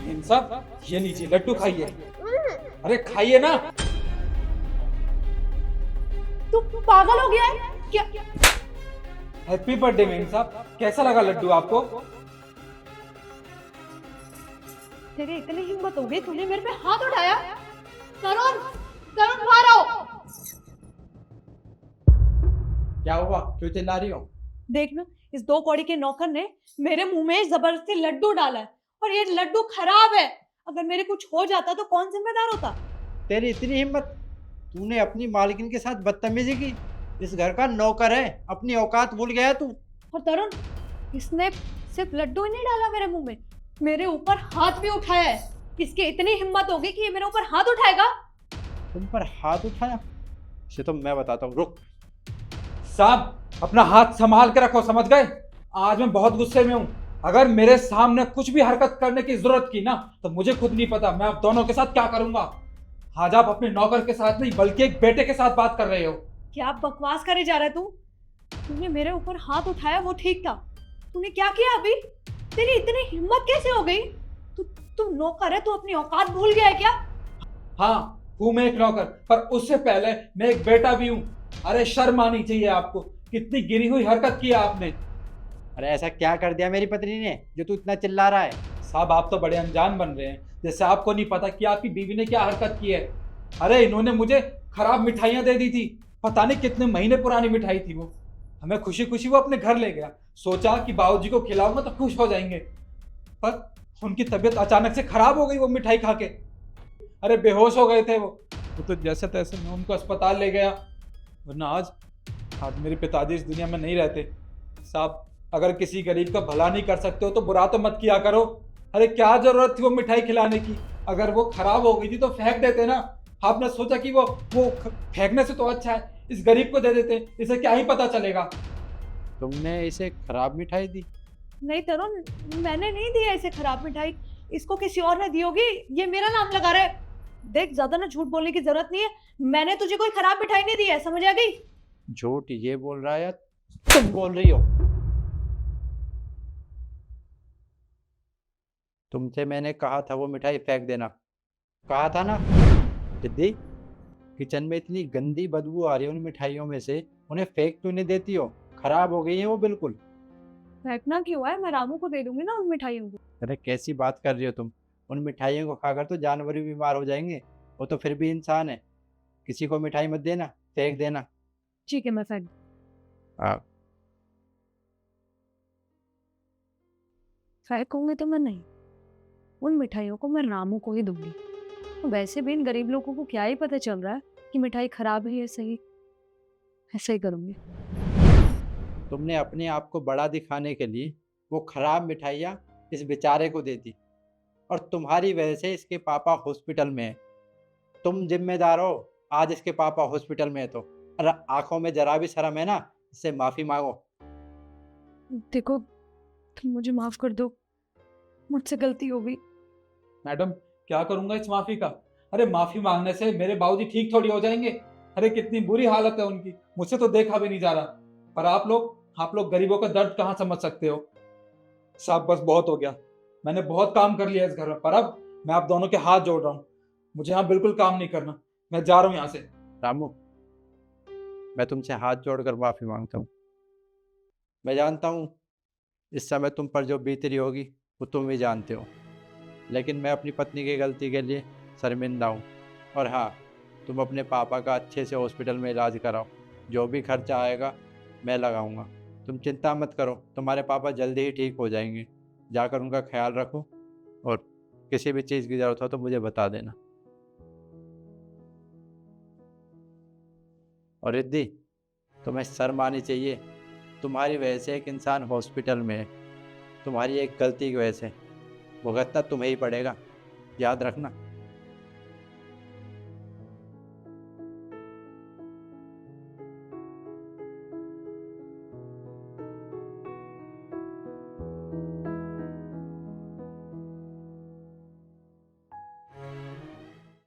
इंसाफ, ये लीजिए लड्डू खाइए। अरे खाइए ना। तू पागल हो गया है क्या? हैप्पी बर्थडे मेम साहब, कैसा लगा लड्डू आपको? तेरी इतनी हिम्मत हो गई, तूने मेरे पे हाथ उठाया? तरुण, तरुण बाहर आओ। क्या हुआ, क्यों चिल्ला रही हो? देख ना, इस दो कौड़ी के नौकर ने मेरे मुंह में जबरदस्ती लड्डू डाला है और ये लड्डू खराब है। अगर मेरे कुछ हो जाता तो कौन जिम्मेदार होता? तेरी इतनी हिम्मत, तूने अपनी मालकिन के साथ बदतमीजी की। इस घर का नौकर है, अपनी औकात भूल गया तू। और तरुण, इसने सिर्फ लड्डू ही नहीं डाला मेरे मुंह में, मेरे ऊपर हाथ भी उठाया है। इसकी इतनी हिम्मत होगी कि ये मेरे ऊपर हाथ उठाएगा? तुम पर हाथ उठाया? इसे तो मैं बताता हूँ, रुक। साहब, अपना हाथ संभाल के रखो, समझ गए? आज मैं बहुत गुस्से में हूँ। अगर मेरे सामने कुछ भी हरकत करने की जरूरत की ना, तो मुझे खुद नहीं पता मैं आप दोनों के साथ क्या करूंगा। आज आप अपने नौकर के साथ नहीं बल्कि एक बेटे के साथ बात कर रहे हो। क्या बकवास करे जा रहा है तू? तूने मेरे ऊपर हाथ उठाया वो ठीक था, तूने क्या किया अभी? तेरी इतनी हिम्मत कैसे हो गई? तू तू नौकर है, तू अपनी औकात भूल गया है क्या? हाँ, हूं मैं एक नौकर, पर उससे पहले मैं एक बेटा भी हूँ। अरे शर्म आनी चाहिए आपको, कितनी गिरी हुई हरकत की आपने। अरे ऐसा क्या कर दिया मेरी पत्नी ने जो तू इतना चिल्ला रहा है? साहब, आप तो बड़े अनजान बन रहे हैं, जैसे आपको नहीं पता कि आपकी बीवी ने क्या हरकत की है। अरे इन्होंने मुझे खराब मिठाइयां दे दी थी, पता नहीं कितने महीने पुरानी मिठाई थी वो। हमें खुशी खुशी वो अपने घर ले गया, सोचा कि बाबूजी को खिलाऊंगा तो खुश हो जाएंगे, पर उनकी तबीयत अचानक से खराब हो गई वो मिठाई खा के। अरे बेहोश हो गए थे वो तो जैसे तैसे मैं उनको अस्पताल ले गया, वरना आज आज मेरे पिताजी इस दुनिया में नहीं रहते। साहब, अगर किसी गरीब का भला नहीं कर सकते हो तो बुरा तो मत किया करो। अरे क्या जरूरत थी वो मिठाई खिलाने की? अगर वो खराब हो गई थी तो फेंक देते ना। आपने सोचा कि वो फेंकने से तो अच्छा है इस गरीब को दे देते, इसे क्या ही पता चलेगा। तुमने इसे खराब मिठाई दी? नहीं तरुण, मैंने नहीं दिया इसे खराब मिठाई, इसको किसी और ने दी होगी। ये मेरा नाम लगा रहा है। देख, ज्यादा ना झूठ बोलने की जरूरत नहीं है, मैंने तुझे कोई खराब मिठाई नहीं दी है, समझ आ गई? झूठ ये बोल रहा है या तुम बोल रही हो? तुमसे मैंने कहा था वो मिठाई फेंक देना, कहा था ना? दीदी, किचन में इतनी गंदी बदबू आ रही है उन मिठाइयों में से, उन्हें फेंक क्यों नहीं देती हो? खराब हो गई है वो बिल्कुल। फेंकना क्यों है? मैं रामू को दे दूंगी ना उन मिठाइयों को। अरे कैसी बात कर रही हो तुम? उन मिठाइयों को खाकर तो जानवर भी बीमार हो जाएंगे, वो तो फिर भी इंसान है। किसी को मिठाई मत देना, फेंक देना। ठीक है, मैं फेंक। हाँ। फेंकूंगी तो मैं नहीं, उन मिठाइयों को मैं रामू को ही दूंगी। वैसे भी इन गरीब लोगों को क्या ही पता चल रहा है कि मिठाई खराब है या सही। ऐसे ही करूंगी। तुमने अपने आप को बड़ा दिखाने के लिए वो खराब मिठाइयाँ इस बेचारे को दे दी, और तुम्हारी वजह से इसके पापा हॉस्पिटल में है। तुम जिम्मेदार हो, आज इसके पापा हॉस्पिटल में है तो। अरे आंखों में जरा भी शर्म है ना? इससे माफी मांगो। देखो, तुम मुझे माफ कर दो, मुझसे गलती हो गई। मैडम, क्या करूंगा इस माफी का? अरे माफी मांगने से मेरे बाबूजी ठीक थोड़ी हो जाएंगे। अरे कितनी बुरी हालत है उनकी, मुझसे तो देखा भी नहीं जा रहा। पर आप लोग गरीबों का दर्द कहाँ समझ सकते हो? साहब, बस बहुत हो गया। मैंने बहुत काम कर लिया इस घर में, पर अब मैं आप दोनों के हाथ जोड़ रहा हूँ। मुझे यहाँ बिल्कुल काम नहीं करना, मैं जा रहा हूँ यहाँ से। रामू, मैं तुमसे हाथ जोड़कर माफी मांगता हूँ। मैं जानता हूँ इस समय तुम पर जो बीत रही होगी वो तुम भी जानते हो, लेकिन मैं अपनी पत्नी की गलती के लिए शर्मिंदा हूँ। और हाँ, तुम अपने पापा का अच्छे से हॉस्पिटल में इलाज कराओ, जो भी खर्चा आएगा मैं लगाऊंगा। तुम चिंता मत करो, तुम्हारे पापा जल्दी ही ठीक हो जाएंगे। जाकर उनका ख्याल रखो, और किसी भी चीज़ की ज़रूरत हो तो मुझे बता देना। और रिद्धि, तुम्हें शर्म आनी चाहिए। तुम्हारी वजह से एक इंसान हॉस्पिटल में है, तुम्हारी एक गलती की वजह से। भुगतना तुम्हें ही पड़ेगा, याद रखना।